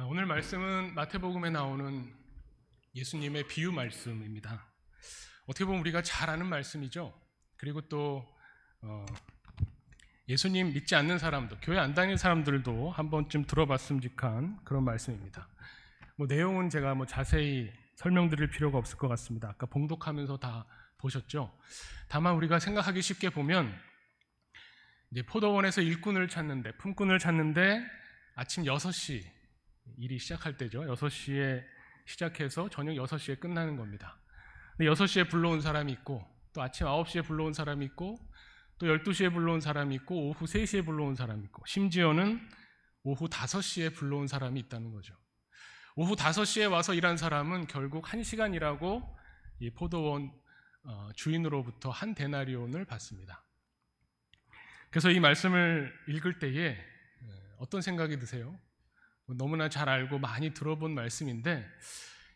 오늘 말씀은 마태복음에 나오는 예수님의 비유 말씀입니다. 어떻게 보면 우리가 잘 아는 말씀이죠. 그리고 또 예수님 믿지 않는 사람도, 교회 안 다니는 사람들도 한 번쯤 들어봤음직한 그런 말씀입니다. 내용은 제가 자세히 설명드릴 필요가 없을 것 같습니다. 아까 봉독하면서 다 보셨죠. 다만 우리가 생각하기 쉽게 보면 이제 포도원에서 일꾼을 찾는데, 품꾼을 찾는데 아침 6시 일이 시작할 때죠. 6시에 시작해서 저녁 6시에 끝나는 겁니다. 근데 6시에 불러온 사람이 있고, 또 아침 9시에 불러온 사람이 있고, 또 12시에 불러온 사람이 있고, 오후 3시에 불러온 사람이 있고, 심지어는 오후 5시에 불러온 사람이 있다는 거죠. 오후 5시에 와서 일한 사람은 결국 1시간 일하고 이 포도원 주인으로부터 한 데나리온을 받습니다. 그래서 이 말씀을 읽을 때에 어떤 생각이 드세요? 너무나 잘 알고 많이 들어본 말씀인데,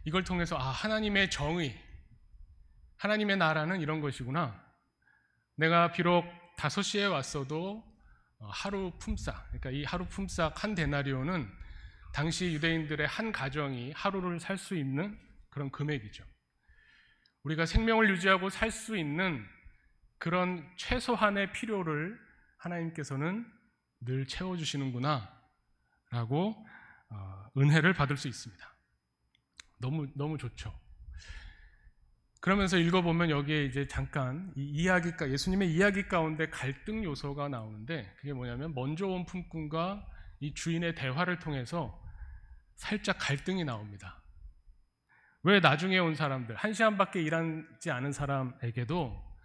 이걸 통해서 하나님의 정의, 하나님의 나라는 이런 것이구나. 내가 비록 5시에 왔어도 하루 품삯, 그러니까 이 하루 품삯 한 데나리온은 당시 유대인들의 한 가정이 하루를 살 수 있는 그런 금액이죠. 우리가 생명을 유지하고 살 수 있는 그런 최소한의 필요를 하나님께서는 늘 채워주시는구나 라고 은혜를 받을 수 있습니다. 너무 좋죠. 그러면서 읽어보면 여기에 이제 잠깐 예수님의 이야기 가운데 갈등 요소가 나오는데, 그게 뭐냐면 먼저 온 품꾼과 이 주인의 대화를 통해서 살짝 갈등이 나옵니다. 왜 나중에 온 사람들, 1시간밖에 일하지 않은 사람에게도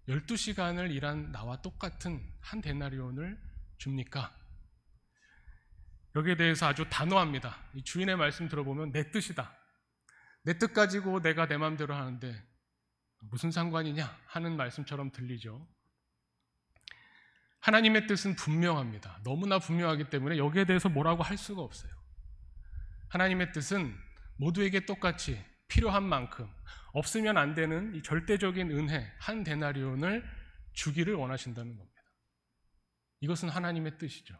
12시간을 일한 나와 똑같은 한 데나리온을 줍니까? 여기에 대해서 아주 단호합니다. 이 주인의 말씀 들어보면 내 뜻이다. 내 뜻 가지고 내가 내 마음대로 하는데 무슨 상관이냐 하는 말씀처럼 들리죠. 하나님의 뜻은 분명합니다. 너무나 분명하기 때문에 여기에 대해서 뭐라고 할 수가 없어요. 하나님의 뜻은 모두에게 똑같이 필요한 만큼, 없으면 안 되는 이 절대적인 은혜 한 데나리온을 주기를 원하신다는 겁니다. 이것은 하나님의 뜻이죠.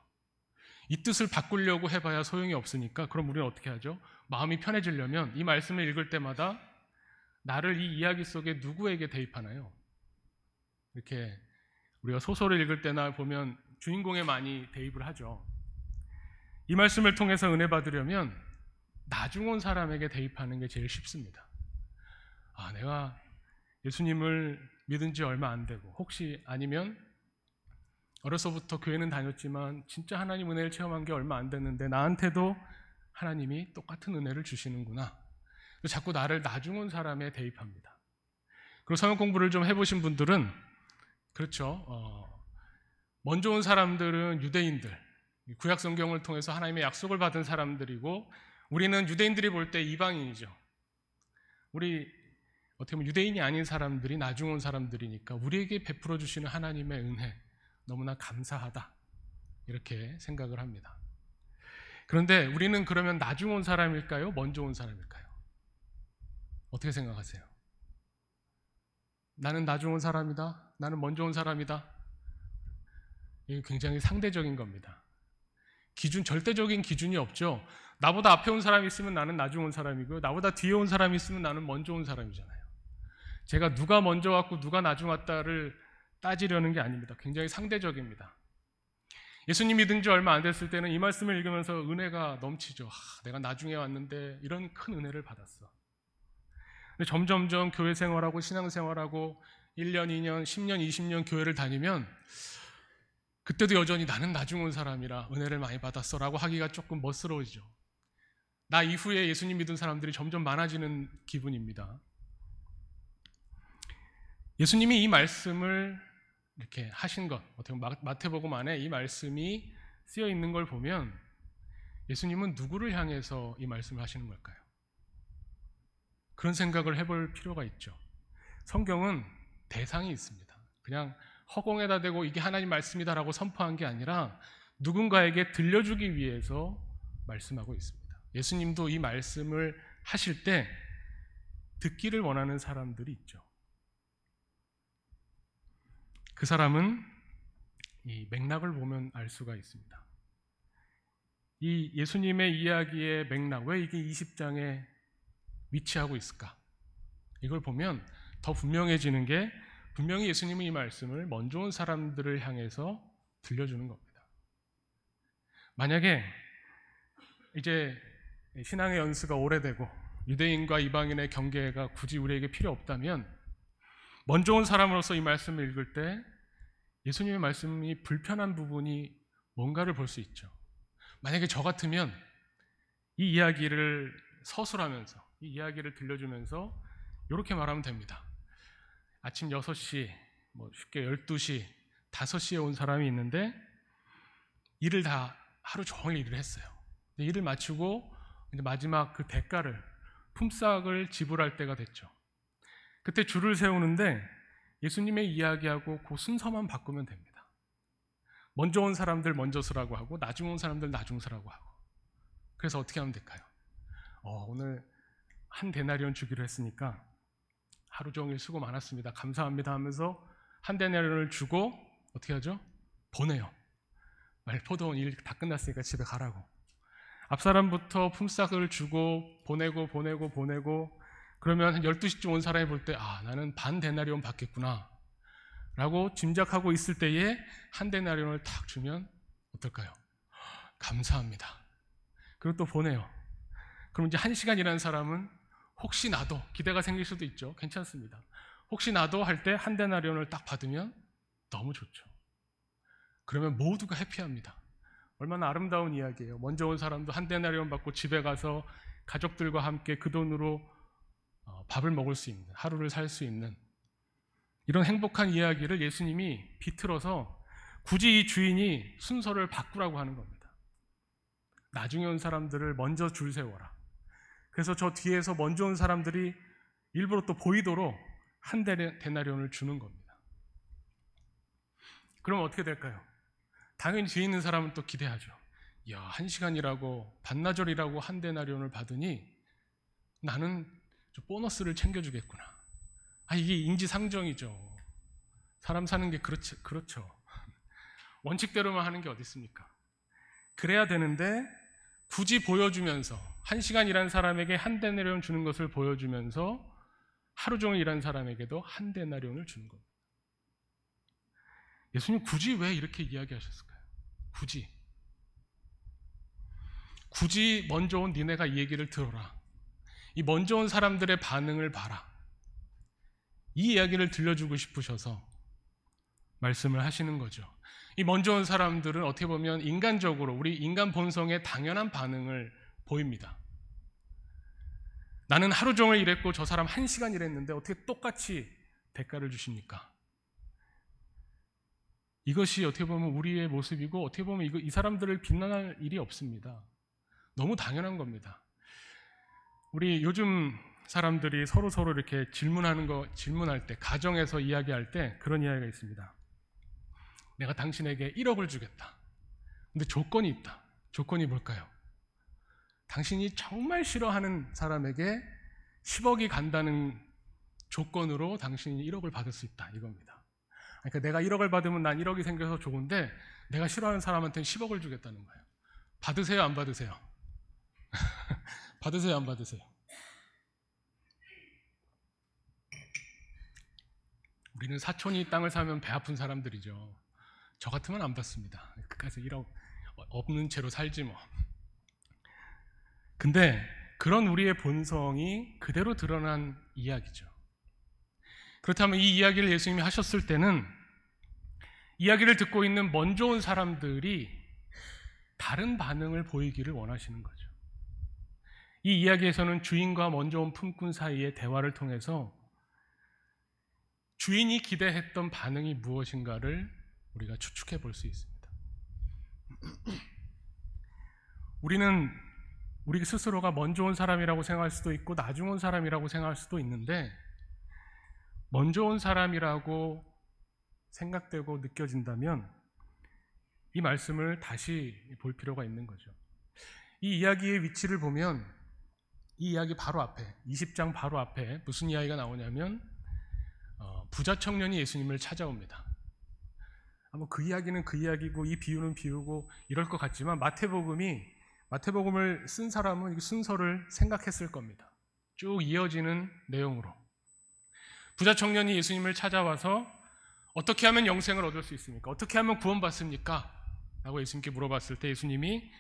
이 뜻을 바꾸려고 해봐야 소용이 없으니까, 그럼 우리는 어떻게 하죠? 마음이 편해지려면 이 말씀을 읽을 때마다 나를 이 이야기 속에 누구에게 대입하나요? 이렇게 우리가 소설을 읽을 때나 보면 주인공에 많이 대입을 하죠. 이 말씀을 통해서 은혜 받으려면 나중 온 사람에게 대입하는 게 제일 쉽습니다. 내가 예수님을 믿은 지 얼마 안 되고, 혹시 아니면 어려서부터 교회는 다녔지만 진짜 하나님 은혜를 체험한 게 얼마 안 됐는데 나한테도 하나님이 똑같은 은혜를 주시는구나. 자꾸 나를 나중 온 사람에 대입합니다. 그리고 성경 공부를 좀 해보신 분들은 그렇죠. 먼저 온 사람들은 유대인들, 구약 성경을 통해서 하나님의 약속을 받은 사람들이고, 우리는 유대인들이 볼 때 이방인이죠. 우리 어떻게 보면 유대인이 아닌 사람들이 나중 온 사람들이니까 우리에게 베풀어 주시는 하나님의 은혜 너무나 감사하다, 이렇게 생각을 합니다. 그런데 우리는 그러면 나중 온 사람일까요? 먼저 온 사람일까요? 어떻게 생각하세요? 나는 나중 온 사람이다, 나는 먼저 온 사람이다. 이게 굉장히 상대적인 겁니다. 절대적인 기준이 없죠. 나보다 앞에 온 사람이 있으면 나는 나중 온 사람이고요, 나보다 뒤에 온 사람이 있으면 나는 먼저 온 사람이잖아요. 제가 누가 먼저 왔고 누가 나중 왔다를 따지려는 게 아닙니다. 굉장히 상대적입니다. 예수님 믿은 지 얼마 안 됐을 때는 이 말씀을 읽으면서 은혜가 넘치죠. 내가 나중에 왔는데 이런 큰 은혜를 받았어. 근데 점점점 교회 생활하고 신앙 생활하고 1년, 2년, 10년, 20년 교회를 다니면 그때도 여전히 나는 나중 온 사람이라 은혜를 많이 받았어 라고 하기가 조금 멋스러워지죠. 나 이후에 예수님 믿은 사람들이 점점 많아지는 기분입니다. 예수님이 이 말씀을 이렇게 하신 것, 어떻게 보면 마태복음 안에 이 말씀이 쓰여 있는 걸 보면 예수님은 누구를 향해서 이 말씀을 하시는 걸까요? 그런 생각을 해볼 필요가 있죠. 성경은 대상이 있습니다. 그냥 허공에다 대고 이게 하나님 말씀이다라고 선포한 게 아니라 누군가에게 들려주기 위해서 말씀하고 있습니다. 예수님도 이 말씀을 하실 때 듣기를 원하는 사람들이 있죠. 그 사람은 이 맥락을 보면 알 수가 있습니다. 이 예수님의 이야기의 맥락, 왜 이게 20장에 위치하고 있을까? 이걸 보면 더 분명해지는 게, 분명히 예수님은 이 말씀을 먼저 온 사람들을 향해서 들려주는 겁니다. 만약에 이제 신앙의 연수가 오래되고 유대인과 이방인의 경계가 굳이 우리에게 필요 없다면, 먼저 온 사람으로서 이 말씀을 읽을 때 예수님의 말씀이 불편한 부분이 뭔가를 볼 수 있죠. 만약에 저 같으면 이 이야기를 서술하면서, 이 이야기를 들려주면서 이렇게 말하면 됩니다. 아침 6시, 쉽게 12시, 5시에 온 사람이 있는데 일을 다 하루 종일 일을 했어요. 일을 마치고 이제 마지막 그 대가를, 품삯을 지불할 때가 됐죠. 그때 줄을 세우는데 예수님의 이야기하고 그 순서만 바꾸면 됩니다. 먼저 온 사람들 먼저 서라고 하고, 나중 온 사람들 나중 서라고 하고. 그래서 어떻게 하면 될까요? 오늘 한 데나리온 주기로 했으니까 하루 종일 수고 많았습니다, 감사합니다 하면서 한 데나리온을 주고 어떻게 하죠? 보내요. 포도원 일 다 끝났으니까 집에 가라고. 앞사람부터 품삯을 주고 보내고 그러면 한 12시쯤 온 사람이 볼 때, 나는 반 데나리온 받겠구나 라고 짐작하고 있을 때에 한 데나리온을 탁 주면 어떨까요? 감사합니다. 그리고 또 보내요. 그럼 이제 1시간 일한 사람은 혹시 나도, 기대가 생길 수도 있죠. 괜찮습니다. 혹시 나도 할 때 한 데나리온을 딱 받으면 너무 좋죠. 그러면 모두가 해피합니다. 얼마나 아름다운 이야기예요. 먼저 온 사람도 한 데나리온 받고 집에 가서 가족들과 함께 그 돈으로 밥을 먹을 수 있는, 하루를 살 수 있는 이런 행복한 이야기를 예수님이 비틀어서 굳이 이 주인이 순서를 바꾸라고 하는 겁니다. 나중에 온 사람들을 먼저 줄 세워라. 그래서 저 뒤에서 먼저 온 사람들이 일부러 또 보이도록 한 데나리온을 주는 겁니다. 그럼 어떻게 될까요? 당연히 뒤에 있는 사람은 또 기대하죠. 1시간이라고, 반나절이라고 한 데나리온을 받으니 나는 좀 보너스를 챙겨주겠구나. 이게 인지상정이죠. 사람 사는 게 그렇죠. 원칙대로만 하는 게 어디 있습니까? 그래야 되는데 굳이 보여주면서, 1시간 일한 사람에게 한 데나리온 주는 것을 보여주면서 하루 종일 일한 사람에게도 한 데나리온을 주는 겁니다. 예수님 굳이 왜 이렇게 이야기하셨을까요? 굳이 먼저 온 니네가 이 얘기를 들어라. 이 먼저 온 사람들의 반응을 봐라. 이 이야기를 들려주고 싶으셔서 말씀을 하시는 거죠. 이 먼저 온 사람들은 어떻게 보면 인간적으로, 우리 인간 본성의 당연한 반응을 보입니다. 나는 하루 종일 일했고 저 사람 1시간 일했는데 어떻게 똑같이 대가를 주십니까? 이것이 어떻게 보면 우리의 모습이고, 어떻게 보면 이 사람들을 비난할 일이 없습니다. 너무 당연한 겁니다. 우리 요즘 사람들이 서로 이렇게 질문할 때, 가정에서 이야기할 때 그런 이야기가 있습니다. 내가 당신에게 1억을 주겠다. 근데 조건이 있다. 조건이 뭘까요? 당신이 정말 싫어하는 사람에게 10억이 간다는 조건으로 당신이 1억을 받을 수 있다, 이겁니다. 그러니까 내가 1억을 받으면 난 1억이 생겨서 좋은데 내가 싫어하는 사람한테는 10억을 주겠다는 거예요. 받으세요, 안 받으세요? 받으세요, 안 받으세요? 우리는 사촌이 땅을 사면 배 아픈 사람들이죠. 저 같으면 안 받습니다. 그까지 1억 없는 채로 살지 뭐. 근데 그런 우리의 본성이 그대로 드러난 이야기죠. 그렇다면 이 이야기를 예수님이 하셨을 때는 이야기를 듣고 있는 먼저 온 사람들이 다른 반응을 보이기를 원하시는 거죠. 이 이야기에서는 주인과 먼저 온 품꾼 사이의 대화를 통해서 주인이 기대했던 반응이 무엇인가를 우리가 추측해 볼 수 있습니다. 우리는 우리 스스로가 먼저 온 사람이라고 생각할 수도 있고 나중 온 사람이라고 생각할 수도 있는데, 먼저 온 사람이라고 생각되고 느껴진다면 이 말씀을 다시 볼 필요가 있는 거죠. 이 이야기의 위치를 보면 이 이야기 바로 앞에, 20장 바로 앞에 무슨 이야기가 나오냐면 부자 청년이 예수님을 찾아옵니다. 그 이야기는 그 이야기고 이 비유는 비유고 이럴 것 같지만 마태복음이 마태복음을 쓴 사람은 이 순서를 생각했을 겁니다. 쭉 이어지는 내용으로. 부자 청년이 예수님을 찾아와서 어떻게 하면 영생을 얻을 수 있습니까? 어떻게 하면 구원받습니까? 라고 예수님께 물어봤을 때 예수님이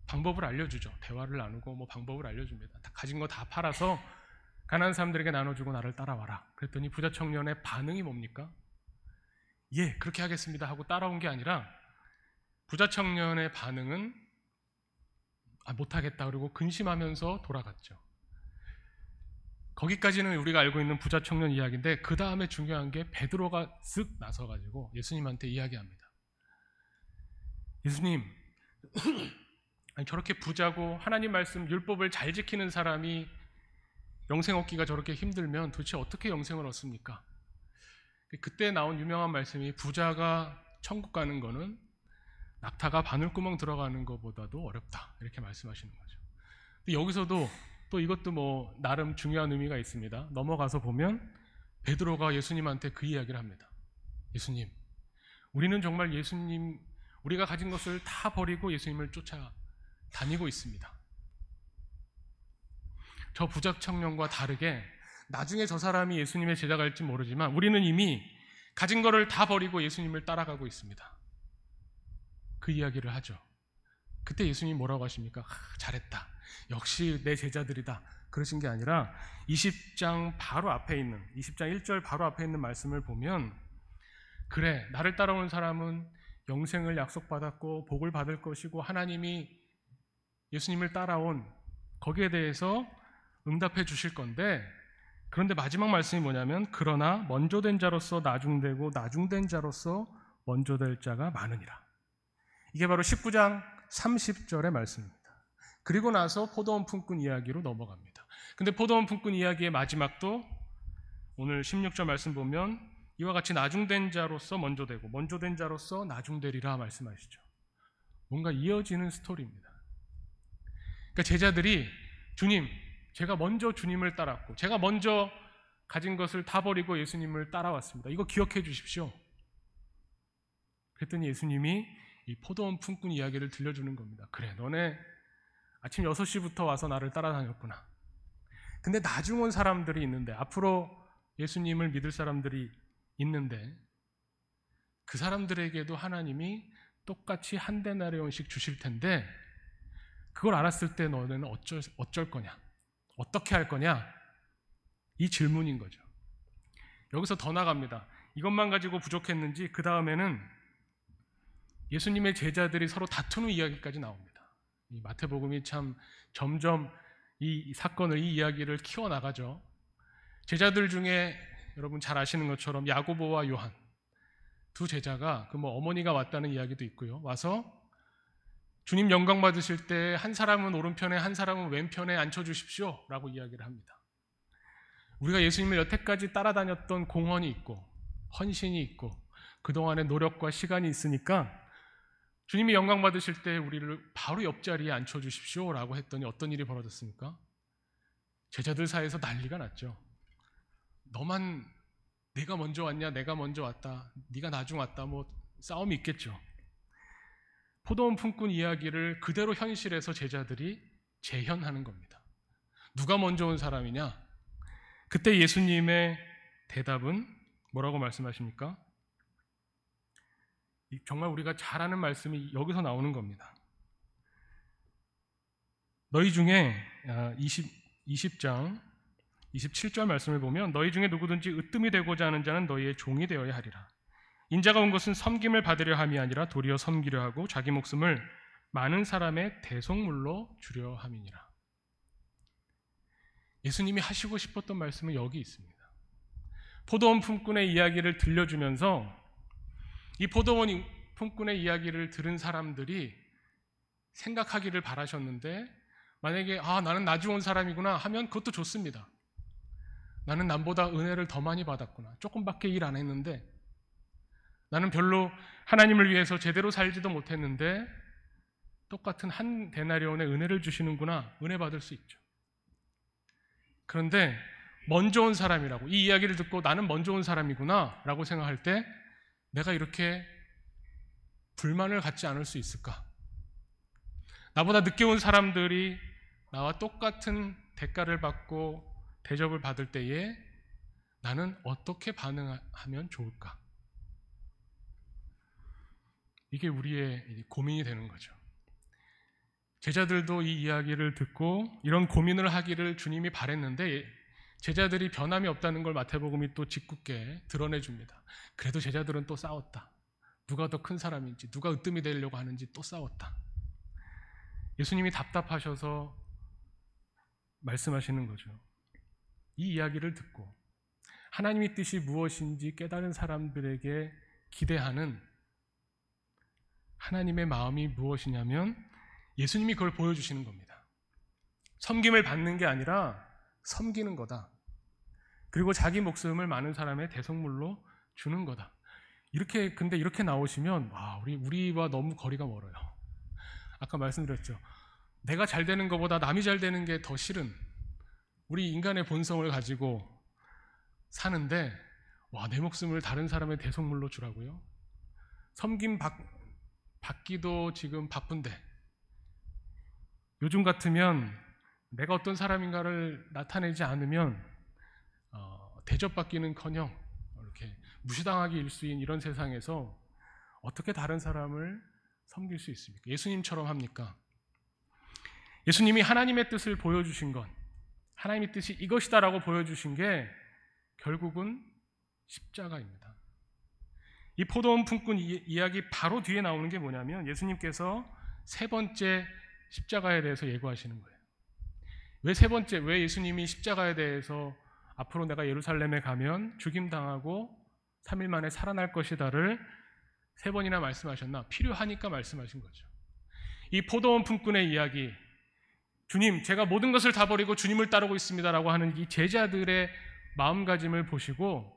방법을 알려주죠. 대화를 나누고 뭐 방법을 알려줍니다. 가진 거 다 팔아서 가난한 사람들에게 나눠주고 나를 따라와라. 그랬더니 부자 청년의 반응이 뭡니까? 예, 그렇게 하겠습니다 하고 따라온 게 아니라 부자 청년의 반응은 못하겠다 그리고 근심하면서 돌아갔죠. 거기까지는 우리가 알고 있는 부자 청년 이야기인데 그 다음에 중요한 게 베드로가 쓱 나서가지고 예수님한테 이야기합니다. 예수님, 저렇게 부자고 하나님 말씀 율법을 잘 지키는 사람이 영생 얻기가 저렇게 힘들면 도대체 어떻게 영생을 얻습니까? 그때 나온 유명한 말씀이 부자가 천국 가는 거는 낙타가 바늘구멍 들어가는 것보다도 어렵다 이렇게 말씀하시는 거죠. 근데 여기서도 또 이것도 뭐 나름 중요한 의미가 있습니다. 넘어가서 보면 베드로가 예수님한테 그 이야기를 합니다. 예수님, 우리는 정말 예수님, 우리가 가진 것을 다 버리고 예수님을 쫓아다니고 있습니다. 저 부자 청년과 다르게 나중에 저 사람이 예수님의 제자가 될지 모르지만 우리는 이미 가진 거를 다 버리고 예수님을 따라가고 있습니다. 그 이야기를 하죠. 그때 예수님이 뭐라고 하십니까? 잘했다. 역시 내 제자들이다. 그러신 게 아니라 20장 바로 앞에 있는 20장 1절 바로 앞에 있는 말씀을 보면 그래, 나를 따라오는 사람은 영생을 약속받았고 복을 받을 것이고 하나님이 예수님을 따라온 거기에 대해서 응답해 주실 건데 그런데 마지막 말씀이 뭐냐면 그러나 먼저 된 자로서 나중되고 나중된 자로서 먼저 될 자가 많으니라. 이게 바로 19장 30절의 말씀입니다. 그리고 나서 포도원 품꾼 이야기로 넘어갑니다. 근데 포도원 품꾼 이야기의 마지막도 오늘 16절 말씀 보면 이와 같이 나중된 자로서 먼저 되고 먼저 된 자로서 나중되리라 말씀하시죠. 뭔가 이어지는 스토리입니다. 그러니까 제자들이 주님, 제가 먼저 주님을 따랐고 제가 먼저 가진 것을 다 버리고 예수님을 따라왔습니다. 이거 기억해 주십시오. 그랬더니 예수님이 이 포도원 품꾼 이야기를 들려주는 겁니다. 그래, 너네 아침 6시부터 와서 나를 따라다녔구나. 근데 나중 온 사람들이 있는데 앞으로 예수님을 믿을 사람들이 있는데 그 사람들에게도 하나님이 똑같이 한 데나리온씩 주실 텐데 그걸 알았을 때 너는 어쩔 거냐? 어떻게 할 거냐? 이 질문인 거죠. 여기서 더 나갑니다. 이것만 가지고 부족했는지 그 다음에는 예수님의 제자들이 서로 다투는 이야기까지 나옵니다. 이 마태복음이 참 점점 이 사건을, 이 이야기를 키워나가죠. 제자들 중에 여러분 잘 아시는 것처럼 야고보와 요한 두 제자가 그 어머니가 왔다는 이야기도 있고요. 와서 주님 영광 받으실 때 한 사람은 오른편에 한 사람은 왼편에 앉혀주십시오 라고 이야기를 합니다. 우리가 예수님을 여태까지 따라다녔던 공헌이 있고 헌신이 있고 그동안의 노력과 시간이 있으니까 주님이 영광 받으실 때 우리를 바로 옆자리에 앉혀주십시오 라고 했더니 어떤 일이 벌어졌습니까? 제자들 사이에서 난리가 났죠. 너만 내가 먼저 왔냐, 내가 먼저 왔다, 네가 나중 왔다, 싸움이 있겠죠. 포도원 품꾼 이야기를 그대로 현실에서 제자들이 재현하는 겁니다. 누가 먼저 온 사람이냐? 그때 예수님의 대답은 뭐라고 말씀하십니까? 정말 우리가 잘 아는 말씀이 여기서 나오는 겁니다. 너희 중에 20장 27절 말씀을 보면 너희 중에 누구든지 으뜸이 되고자 하는 자는 너희의 종이 되어야 하리라. 인자가 온 것은 섬김을 받으려 함이 아니라 도리어 섬기려 하고 자기 목숨을 많은 사람의 대속물로 주려 함이니라. 예수님이 하시고 싶었던 말씀은 여기 있습니다. 포도원 품꾼의 이야기를 들려주면서 이 포도원 품꾼의 이야기를 들은 사람들이 생각하기를 바라셨는데 만약에 나는 나중 온 사람이구나 하면 그것도 좋습니다. 나는 남보다 은혜를 더 많이 받았구나. 조금밖에 일 안 했는데 나는 별로 하나님을 위해서 제대로 살지도 못했는데 똑같은 한 데나리온의 은혜를 주시는구나. 은혜 받을 수 있죠. 그런데 먼저 온 사람이라고 이 이야기를 듣고 나는 먼저 온 사람이구나 라고 생각할 때 내가 이렇게 불만을 갖지 않을 수 있을까? 나보다 늦게 온 사람들이 나와 똑같은 대가를 받고 대접을 받을 때에 나는 어떻게 반응하면 좋을까? 이게 우리의 고민이 되는 거죠. 제자들도 이 이야기를 듣고 이런 고민을 하기를 주님이 바랬는데 제자들이 변함이 없다는 걸 마태복음이 또 짓궂게 드러내줍니다. 그래도 제자들은 또 싸웠다. 누가 더 큰 사람인지, 누가 으뜸이 되려고 하는지 또 싸웠다. 예수님이 답답하셔서 말씀하시는 거죠. 이 이야기를 듣고 하나님의 뜻이 무엇인지 깨달은 사람들에게 기대하는 하나님의 마음이 무엇이냐면 예수님이 그걸 보여주시는 겁니다. 섬김을 받는 게 아니라 섬기는 거다. 그리고 자기 목숨을 많은 사람의 대속물로 주는 거다. 근데 이렇게 나오시면 우리와 너무 거리가 멀어요. 아까 말씀드렸죠. 내가 잘 되는 것보다 남이 잘 되는 게 더 싫은 우리 인간의 본성을 가지고 사는데 내 목숨을 다른 사람의 대속물로 주라고요? 섬김 받기도 지금 바쁜데 요즘 같으면 내가 어떤 사람인가를 나타내지 않으면 대접받기는커녕 이렇게 무시당하기 일수인 이런 세상에서 어떻게 다른 사람을 섬길 수 있습니까? 예수님처럼 합니까? 예수님이 하나님의 뜻을 보여주신 것, 하나님의 뜻이 이것이다라고 보여주신 게 결국은 십자가입니다. 이 포도원 품꾼 이야기 바로 뒤에 나오는 게 뭐냐면 예수님께서 세 번째 십자가에 대해서 예고하시는 거예요. 왜 예수님이 십자가에 대해서 앞으로 내가 예루살렘에 가면 죽임당하고 3일 만에 살아날 것이다를 세 번이나 말씀하셨나? 필요하니까 말씀하신 거죠. 이 포도원 품꾼의 이야기, 주님, 제가 모든 것을 다 버리고 주님을 따르고 있습니다라고 하는 이 제자들의 마음가짐을 보시고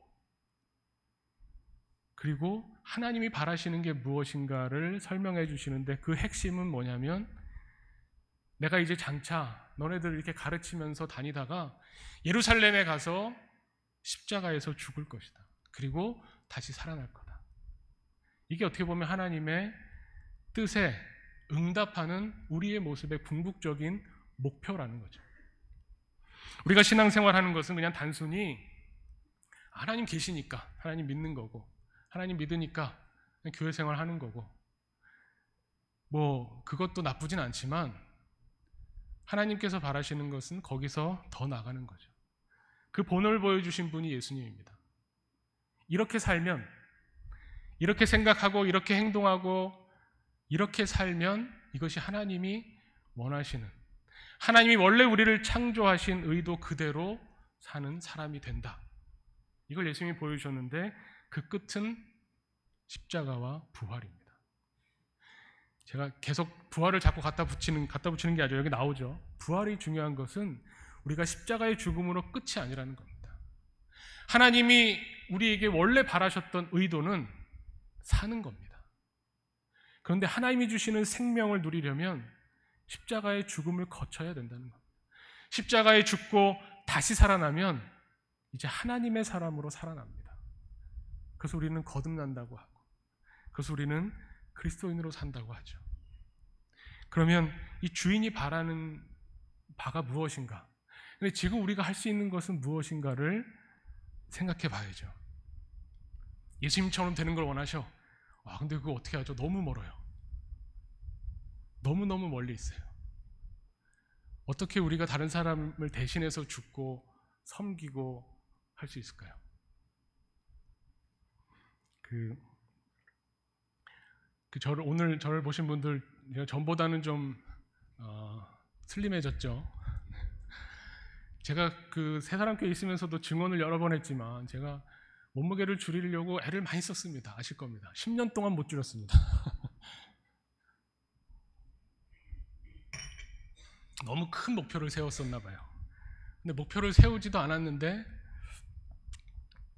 그리고 하나님이 바라시는 게 무엇인가를 설명해 주시는데 그 핵심은 뭐냐면 내가 이제 장차 너네들 이렇게 가르치면서 다니다가 예루살렘에 가서 십자가에서 죽을 것이다. 그리고 다시 살아날 거다. 이게 어떻게 보면 하나님의 뜻에 응답하는 우리의 모습의 궁극적인 목표라는 거죠. 우리가 신앙생활하는 것은 그냥 단순히 하나님 계시니까 하나님 믿는 거고 하나님 믿으니까 그냥 교회 생활하는 거고 그것도 나쁘진 않지만 하나님께서 바라시는 것은 거기서 더 나가는 거죠. 그 본을 보여주신 분이 예수님입니다. 이렇게 살면, 이렇게 생각하고 이렇게 행동하고 이렇게 살면 이것이 하나님이 원하시는, 하나님이 원래 우리를 창조하신 의도 그대로 사는 사람이 된다. 이걸 예수님이 보여주셨는데 그 끝은 십자가와 부활입니다. 제가 계속 부활을 자꾸 갖다 붙이는 게 아니라 여기 나오죠. 부활이 중요한 것은 우리가 십자가의 죽음으로 끝이 아니라는 겁니다. 하나님이 우리에게 원래 바라셨던 의도는 사는 겁니다. 그런데 하나님이 주시는 생명을 누리려면 십자가의 죽음을 거쳐야 된다는 겁니다. 십자가에 죽고 다시 살아나면 이제 하나님의 사람으로 살아납니다. 그래서 우리는 거듭난다고 하고 그래서 우리는 그리스도인으로 산다고 하죠. 그러면 이 주인이 바라는 바가 무엇인가? 근데 지금 우리가 할 수 있는 것은 무엇인가를 생각해 봐야죠. 예수님처럼 되는 걸 원하셔. 근데 그거 어떻게 하죠? 너무 멀어요. 너무너무 멀리 있어요. 어떻게 우리가 다른 사람을 대신해서 죽고 섬기고 할 수 있을까요? 오늘 저를 보신 분들 전보다는 좀 슬림해졌죠. 제가 세 사람교회 있으면서도 증언을 여러 번 했지만 제가 몸무게를 줄이려고 애를 많이 썼습니다. 아실 겁니다. 10년 동안 못 줄였습니다. 너무 큰 목표를 세웠었나 봐요. 근데 목표를 세우지도 않았는데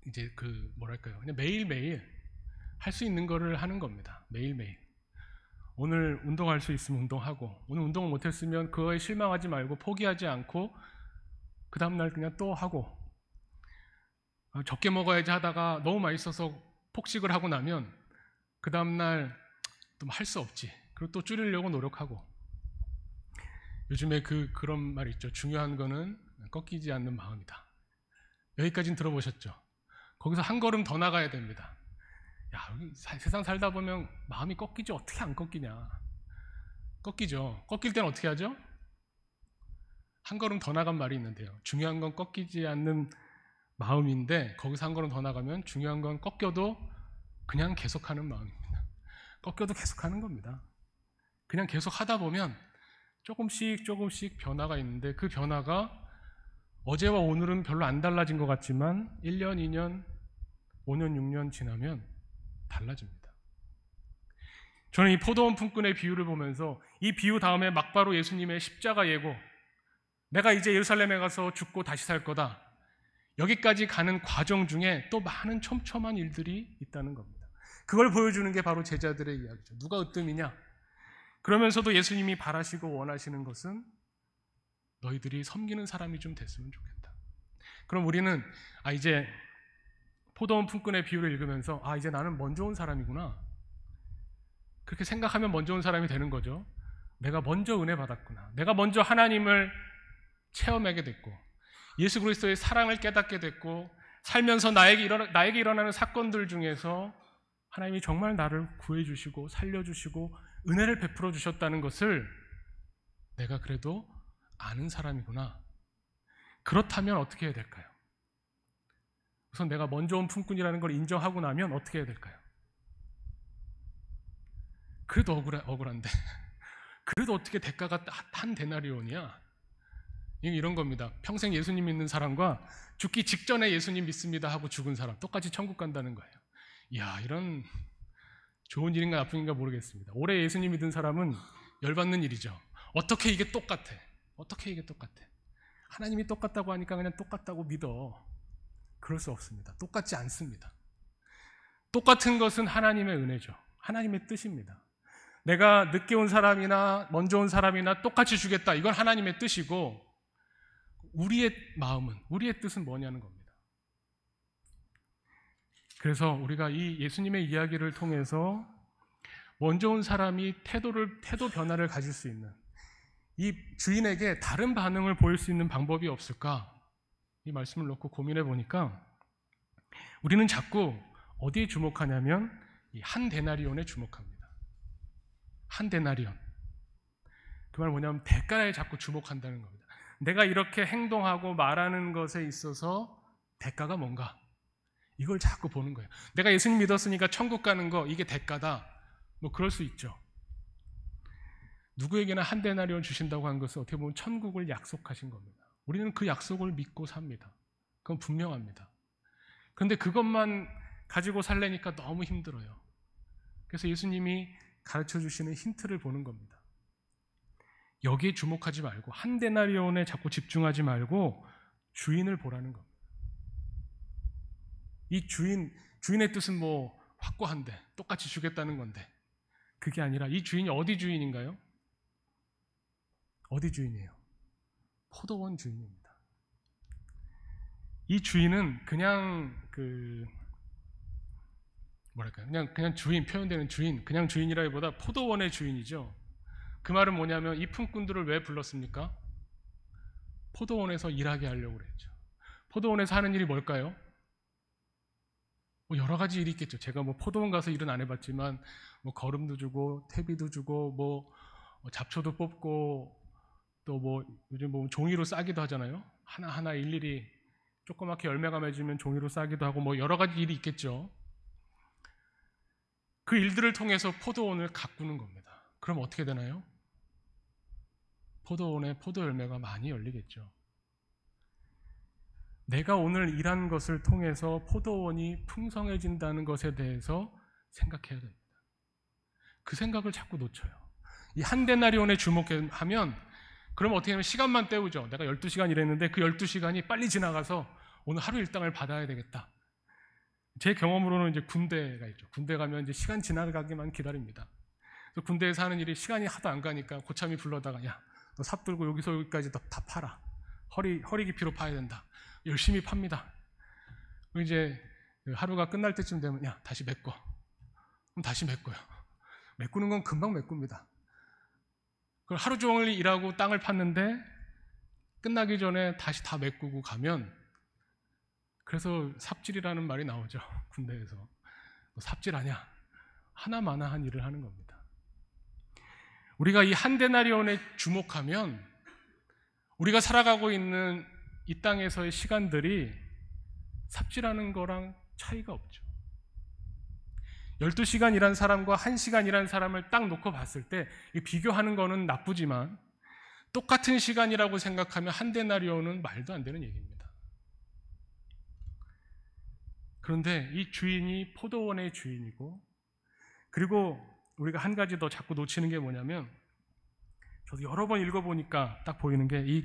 이제 그냥 매일매일 할 수 있는 거를 하는 겁니다. 매일매일. 오늘 운동할 수 있으면 운동하고 오늘 운동을 못했으면 그거에 실망하지 말고 포기하지 않고 그 다음날 그냥 또 하고 적게 먹어야지 하다가 너무 맛있어서 폭식을 하고 나면 그 다음날 또 할 수 없지. 그리고 또 줄이려고 노력하고 요즘에 그런 말 있죠. 중요한 거는 꺾이지 않는 마음이다. 여기까지는 들어보셨죠? 거기서 한 걸음 더 나가야 됩니다. 야, 세상 살다 보면 마음이 꺾이지 어떻게 안 꺾이냐. 꺾이죠. 꺾일 때는 어떻게 하죠? 한 걸음 더 나간 말이 있는데요. 중요한 건 꺾이지 않는 마음인데 거기서 한 걸음 더 나가면 중요한 건 꺾여도 그냥 계속하는 마음입니다. 꺾여도 계속하는 겁니다. 그냥 계속 하다 보면 조금씩 변화가 있는데 그 변화가 어제와 오늘은 별로 안 달라진 것 같지만 1년, 2년, 5년, 6년 지나면 달라집니다. 저는 이 포도원 품꾼의 비유를 보면서 이 비유 다음에 막바로 예수님의 십자가 예고, 내가 이제 예루살렘에 가서 죽고 다시 살 거다, 여기까지 가는 과정 중에 또 많은 촘촘한 일들이 있다는 겁니다. 그걸 보여주는 게 바로 제자들의 이야기죠. 누가 으뜸이냐? 그러면서도 예수님이 바라시고 원하시는 것은 너희들이 섬기는 사람이 좀 됐으면 좋겠다. 그럼 우리는 이제 포도원 품꾼의 비유를 읽으면서 이제 나는 먼저 온 사람이구나, 그렇게 생각하면 먼저 온 사람이 되는 거죠. 내가 먼저 은혜 받았구나. 내가 먼저 하나님을 체험하게 됐고 예수 그리스도의 사랑을 깨닫게 됐고 살면서 나에게 일어나는 사건들 중에서 하나님이 정말 나를 구해주시고 살려주시고 은혜를 베풀어 주셨다는 것을 내가 그래도 아는 사람이구나. 그렇다면 어떻게 해야 될까요? 우선 내가 먼저 온 품꾼이라는 걸 인정하고 나면 어떻게 해야 될까요? 그래도 억울한데 그래도 어떻게 대가가 한 데나리온이야? 이런 겁니다. 평생 예수님 믿는 사람과 죽기 직전에 예수님 믿습니다 하고 죽은 사람 똑같이 천국 간다는 거예요. 이야, 이런 좋은 일인가 나쁜 일인가 모르겠습니다. 오래 예수님 믿은 사람은 열받는 일이죠. 어떻게 이게 똑같아? 어떻게 이게 똑같아? 하나님이 똑같다고 하니까 그냥 똑같다고 믿어. 그럴 수 없습니다. 똑같지 않습니다. 똑같은 것은 하나님의 은혜죠. 하나님의 뜻입니다. 내가 늦게 온 사람이나 먼저 온 사람이나 똑같이 주겠다, 이건 하나님의 뜻이고 우리의 마음은, 우리의 뜻은 뭐냐는 겁니다. 그래서 우리가 이 예수님의 이야기를 통해서 먼저 온 사람이 태도 변화를 가질 수 있는, 이 주인에게 다른 반응을 보일 수 있는 방법이 없을까? 이 말씀을 놓고 고민해 보니까 우리는 자꾸 어디에 주목하냐면 이 한 데나리온에 주목합니다. 한 데나리온. 그 말 뭐냐면 대가에 자꾸 주목한다는 겁니다. 내가 이렇게 행동하고 말하는 것에 있어서 대가가 뭔가, 이걸 자꾸 보는 거예요. 내가 예수님 믿었으니까 천국 가는 거, 이게 대가다, 뭐 그럴 수 있죠. 누구에게나 한 데나리온 주신다고 한 것은 어떻게 보면 천국을 약속하신 겁니다. 우리는 그 약속을 믿고 삽니다. 그건 분명합니다. 그런데 그것만 가지고 살려니까 너무 힘들어요. 그래서 예수님이 가르쳐 주시는 힌트를 보는 겁니다. 여기에 주목하지 말고, 한 데나리온에 자꾸 집중하지 말고 주인을 보라는 겁니다. 이 주인의 뜻은 뭐 확고한데 똑같이 주겠다는 건데, 그게 아니라 이 주인이 어디 주인인가요? 어디 주인이에요? 포도원 주인입니다. 이 주인은 그냥 그냥 주인, 표현되는 주인, 그냥 주인이라기보다 포도원의 주인이죠. 그 말은 뭐냐면 이 품꾼들을 왜 불렀습니까? 포도원에서 일하게 하려고 그랬죠. 포도원에서 하는 일이 뭘까요? 뭐 여러 가지 일이 있겠죠. 제가 뭐 포도원 가서 일은 안 해봤지만 뭐 거름도 주고 퇴비도 주고 뭐 잡초도 뽑고 또 뭐 요즘 뭐 종이로 싸기도 하잖아요. 하나하나 일일이 조그맣게 열매가 맺으면 종이로 싸기도 하고 뭐 여러 가지 일이 있겠죠. 그 일들을 통해서 포도원을 가꾸는 겁니다. 그럼 어떻게 되나요? 포도원에 포도 열매가 많이 열리겠죠. 내가 오늘 일한 것을 통해서 포도원이 풍성해진다는 것에 대해서 생각해야 됩니다. 그 생각을 자꾸 놓쳐요. 이 한 데나리온에 주목하면 그럼 어떻게 하면 시간만 때우죠. 내가 12시간 일했는데 그 12시간이 빨리 지나가서 오늘 하루 일당을 받아야 되겠다. 제 경험으로는 이제 군대가 있죠. 군대 가면 이제 시간 지나가기만 기다립니다. 그래서 군대에서 하는 일이 시간이 하도 안 가니까 고참이 불러다가 야, 너 삽 들고 여기서 여기까지 다 팔아. 허리 깊이로 파야 된다. 열심히 팝니다. 이제 하루가 끝날 때쯤 되면 야, 다시 메꿔. 그럼 다시 메꿔요. 메꾸는 건 금방 메꿉니다. 그걸 하루 종일 일하고 땅을 팠는데 끝나기 전에 다시 다 메꾸고 가면, 그래서 삽질이라는 말이 나오죠. 군대에서. 너 삽질하냐? 하나마나한 일을 하는 겁니다. 우리가 이 한 데나리온에 주목하면 우리가 살아가고 있는 이 땅에서의 시간들이 삽질하는 거랑 차이가 없죠. 12시간 일한 사람과 1시간 일한 사람을 딱 놓고 봤을 때 비교하는 거는 나쁘지만 똑같은 시간이라고 생각하면 한 데나리온은 말도 안 되는 얘기입니다. 그런데 이 주인이 포도원의 주인이고, 그리고 우리가 한 가지 더 자꾸 놓치는 게 뭐냐면, 저도 여러 번 읽어보니까 딱 보이는 게 이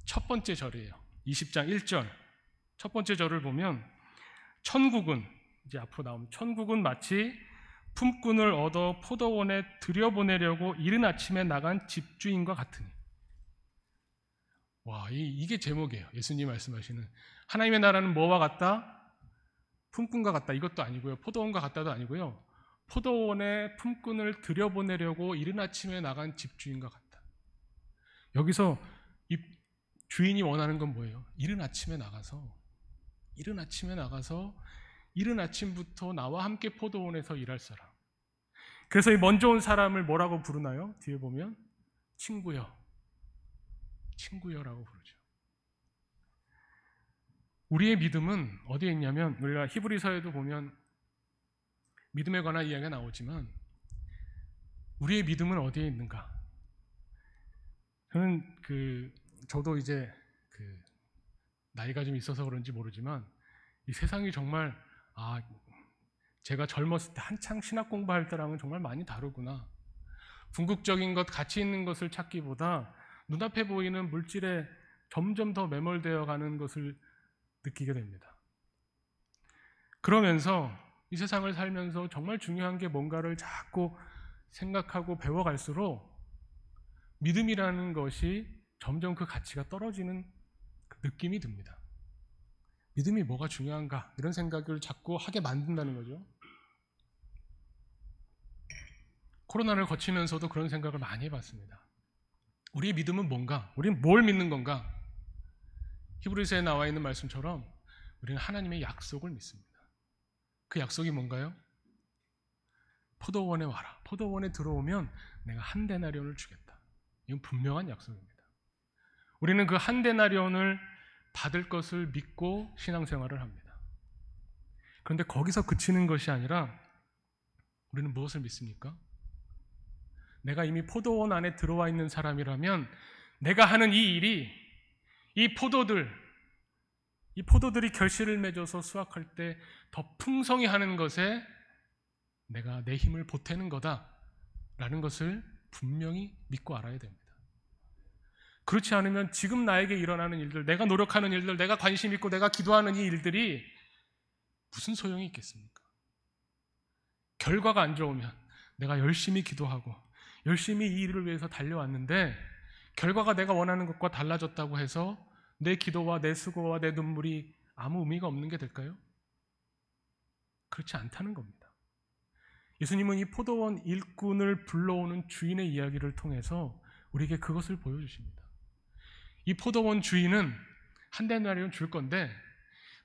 첫 번째 절이에요. 20장 1절 첫 번째 절을 보면, 천국은, 이제 앞으로 나오면, 천국은 마치 품꾼을 얻어 포도원에 들여보내려고 이른 아침에 나간 집주인과 같으니. 와, 이게 제목이에요. 예수님 말씀하시는 하나님의 나라는 뭐와 같다? 품꾼과 같다. 이것도 아니고요, 포도원과 같다도 아니고요, 포도원에 품꾼을 들여보내려고 이른 아침에 나간 집주인과 같다. 여기서 이 주인이 원하는 건 뭐예요? 이른 아침에 나가서 이른 아침부터 나와 함께 포도원에서 일할 사람. 그래서 이 먼저 온 사람을 뭐라고 부르나요? 뒤에 보면 친구여라고 부르죠. 우리의 믿음은 어디에 있냐면, 우리가 히브리서에도 보면 믿음에 관한 이야기가 나오지만, 우리의 믿음은 어디에 있는가? 저는 저도 이제 나이가 좀 있어서 그런지 모르지만 이 세상이 정말, 제가 젊었을 때 한창 신학 공부할 때랑은 정말 많이 다르구나. 궁극적인 것, 가치 있는 것을 찾기보다 눈앞에 보이는 물질에 점점 더 매몰되어 가는 것을 느끼게 됩니다. 그러면서 이 세상을 살면서 정말 중요한 게 뭔가를 자꾸 생각하고 배워갈수록 믿음이라는 것이 점점 그 가치가 떨어지는 그 느낌이 듭니다. 믿음이 뭐가 중요한가, 이런 생각을 자꾸 하게 만든다는 거죠. 코로나를 거치면서도 그런 생각을 많이 해봤습니다. 우리의 믿음은 뭔가? 우리는 뭘 믿는 건가? 히브리서에 나와 있는 말씀처럼 우리는 하나님의 약속을 믿습니다. 그 약속이 뭔가요? 포도원에 와라. 포도원에 들어오면 내가 한 데나리온을 주겠다. 이건 분명한 약속입니다. 우리는 그 한 데나리온을 받을 것을 믿고 신앙생활을 합니다. 그런데 거기서 그치는 것이 아니라 우리는 무엇을 믿습니까? 내가 이미 포도원 안에 들어와 있는 사람이라면 내가 하는 이 일이 이 포도들이 결실을 맺어서 수확할 때 더 풍성히 하는 것에 내가 내 힘을 보태는 거다라는 것을 분명히 믿고 알아야 됩니다. 그렇지 않으면 지금 나에게 일어나는 일들, 내가 노력하는 일들, 내가 관심 있고 내가 기도하는 이 일들이 무슨 소용이 있겠습니까? 결과가 안 좋으면 내가 열심히 기도하고 열심히 이 일을 위해서 달려왔는데 결과가 내가 원하는 것과 달라졌다고 해서 내 기도와 내 수고와 내 눈물이 아무 의미가 없는 게 될까요? 그렇지 않다는 겁니다. 예수님은 이 포도원 일꾼을 불러오는 주인의 이야기를 통해서 우리에게 그것을 보여주십니다. 이 포도원 주인은 한 데나리온 줄 건데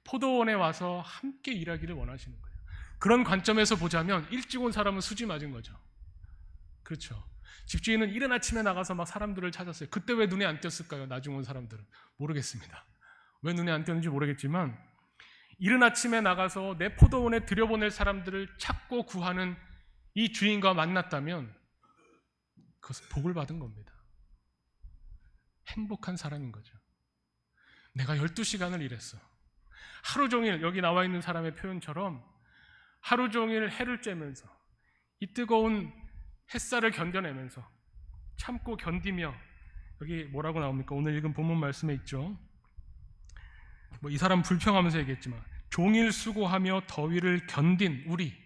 포도원에 와서 함께 일하기를 원하시는 거예요. 그런 관점에서 보자면 일찍 온 사람은 수지 맞은 거죠. 그렇죠. 집주인은 이른 아침에 나가서 막 사람들을 찾았어요. 그때 왜 눈에 안 띄었을까요? 나중 온 사람들은 모르겠습니다. 왜 눈에 안 띄었는지 모르겠지만 이른 아침에 나가서 내 포도원에 들여보낼 사람들을 찾고 구하는 이 주인과 만났다면 그것은 복을 받은 겁니다. 행복한 사람인 거죠. 내가 12시간을 일했어. 하루 종일, 여기 나와 있는 사람의 표현처럼 하루 종일 해를 쬐면서 이 뜨거운 햇살을 견뎌내면서 참고 견디며, 여기 뭐라고 나옵니까? 오늘 읽은 본문 말씀에 있죠. 이 사람 불평하면서 얘기했지만 종일 수고하며 더위를 견딘 우리,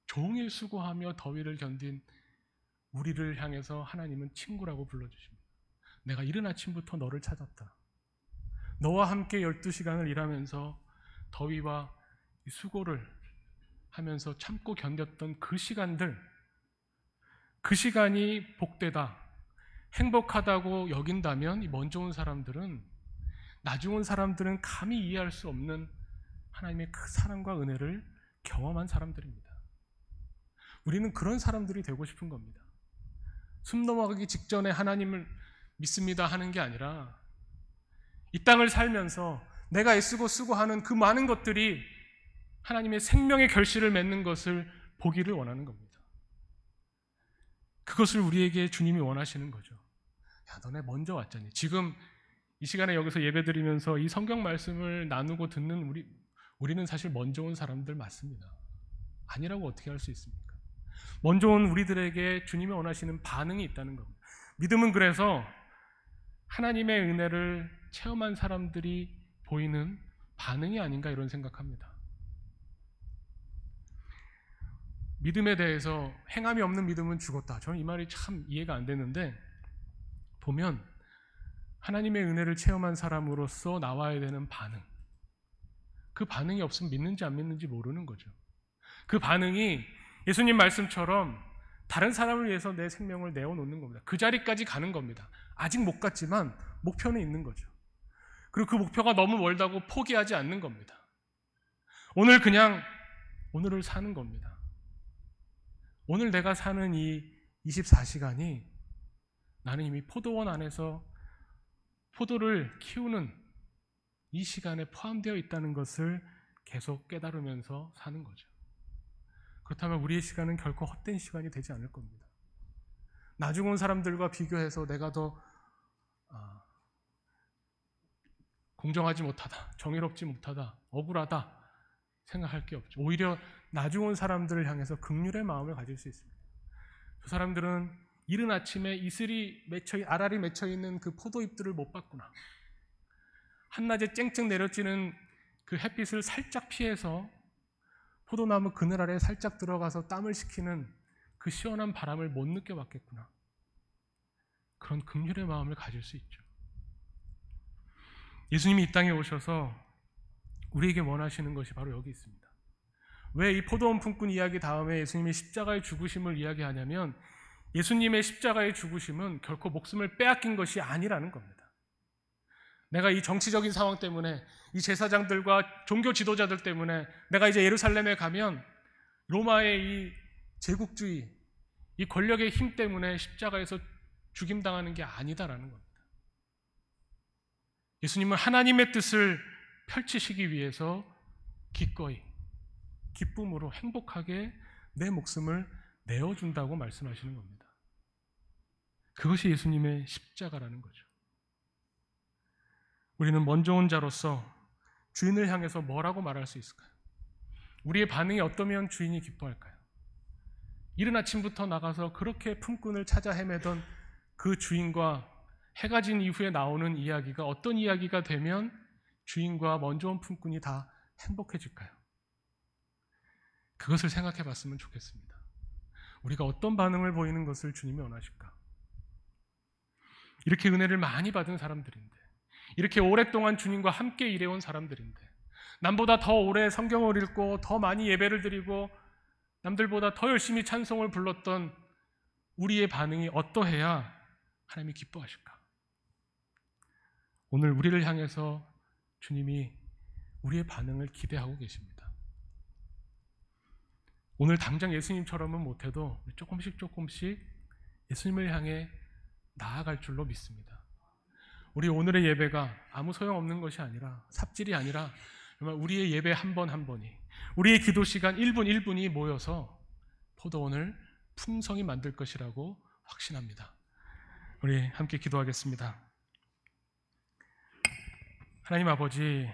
종일 수고하며 더위를 견딘 우리를 향해서 하나님은 친구라고 불러주십니다. 내가 이른 아침부터 너를 찾았다. 너와 함께 12시간을 일하면서 더위와 수고를 하면서 참고 견뎠던 그 시간들, 그 시간이 복되다, 행복하다고 여긴다면 이 먼저 온 사람들은, 나중 온 사람들은 감히 이해할 수 없는 하나님의 그 사랑과 은혜를 경험한 사람들입니다. 우리는 그런 사람들이 되고 싶은 겁니다. 숨 넘어가기 직전에 하나님을 믿습니다 하는 게 아니라 이 땅을 살면서 내가 애쓰고 수고하는 그 많은 것들이 하나님의 생명의 결실을 맺는 것을 보기를 원하는 겁니다. 그것을 우리에게 주님이 원하시는 거죠. 야, 너네 먼저 왔잖니. 지금 이 시간에 여기서 예배드리면서 이 성경 말씀을 나누고 듣는 우리는 사실 먼저 온 사람들 맞습니다. 아니라고 어떻게 할 수 있습니까? 먼저 온 우리들에게 주님이 원하시는 반응이 있다는 겁니다. 믿음은 그래서 하나님의 은혜를 체험한 사람들이 보이는 반응이 아닌가 이런 생각합니다. 믿음에 대해서 행함이 없는 믿음은 죽었다. 저는 이 말이 참 이해가 안 되는데, 보면 하나님의 은혜를 체험한 사람으로서 나와야 되는 반응, 그 반응이 없으면 믿는지 안 믿는지 모르는 거죠. 그 반응이 예수님 말씀처럼 다른 사람을 위해서 내 생명을 내어놓는 겁니다. 그 자리까지 가는 겁니다. 아직 못 갔지만 목표는 있는 거죠. 그리고 그 목표가 너무 멀다고 포기하지 않는 겁니다. 오늘 그냥 오늘을 사는 겁니다. 오늘 내가 사는 이 24시간이 나는 이미 포도원 안에서 포도를 키우는 이 시간에 포함되어 있다는 것을 계속 깨달으면서 사는 거죠. 그렇다면 우리의 시간은 결코 헛된 시간이 되지 않을 겁니다. 나중 온 사람들과 비교해서 내가 더 공정하지 못하다, 정의롭지 못하다, 억울하다 생각할 게 없죠. 오히려 나중 온 사람들을 향해서 긍휼의 마음을 가질 수 있습니다. 그 사람들은 이른 아침에 알알이 맺혀 있는 그 포도잎들을 못 봤구나. 한낮에 쨍쨍 내려지는 그 햇빛을 살짝 피해서 포도나무 그늘 아래 살짝 들어가서 땀을 식히는 그 시원한 바람을 못 느껴봤겠구나. 그런 긍휼의 마음을 가질 수 있죠. 예수님이 이 땅에 오셔서 우리에게 원하시는 것이 바로 여기 있습니다. 왜 이 포도원 품꾼 이야기 다음에 예수님의 십자가의 죽으심을 이야기하냐면, 예수님의 십자가의 죽으심은 결코 목숨을 빼앗긴 것이 아니라는 겁니다. 내가 이 정치적인 상황 때문에, 이 제사장들과 종교 지도자들 때문에 내가 이제 예루살렘에 가면 로마의 이 제국주의, 이 권력의 힘 때문에 십자가에서 죽임당하는 게 아니다라는 겁니다. 예수님은 하나님의 뜻을 펼치시기 위해서 기꺼이, 기쁨으로 행복하게 내 목숨을 내어준다고 말씀하시는 겁니다. 그것이 예수님의 십자가라는 거죠. 우리는 먼저 온 자로서 주인을 향해서 뭐라고 말할 수 있을까요? 우리의 반응이 어떠면 주인이 기뻐할까요? 이른 아침부터 나가서 그렇게 품꾼을 찾아 헤매던 그 주인과 해가 진 이후에 나오는 이야기가 어떤 이야기가 되면 주인과 먼저 온 품꾼이 다 행복해질까요? 그것을 생각해 봤으면 좋겠습니다. 우리가 어떤 반응을 보이는 것을 주님이 원하실까? 이렇게 은혜를 많이 받은 사람들인데, 이렇게 오랫동안 주님과 함께 일해온 사람들인데, 남보다 더 오래 성경을 읽고 더 많이 예배를 드리고 남들보다 더 열심히 찬송을 불렀던 우리의 반응이 어떠해야 하나님이 기뻐하실까? 오늘 우리를 향해서 주님이 우리의 반응을 기대하고 계십니다. 오늘 당장 예수님처럼은 못해도 조금씩 예수님을 향해 나아갈 줄로 믿습니다. 우리 오늘의 예배가 아무 소용없는 것이 아니라, 삽질이 아니라 정말 우리의 예배 한 번 한 번이, 우리의 기도 시간 1분 1분이 모여서 포도원을 풍성히 만들 것이라고 확신합니다. 우리 함께 기도하겠습니다. 하나님 아버지,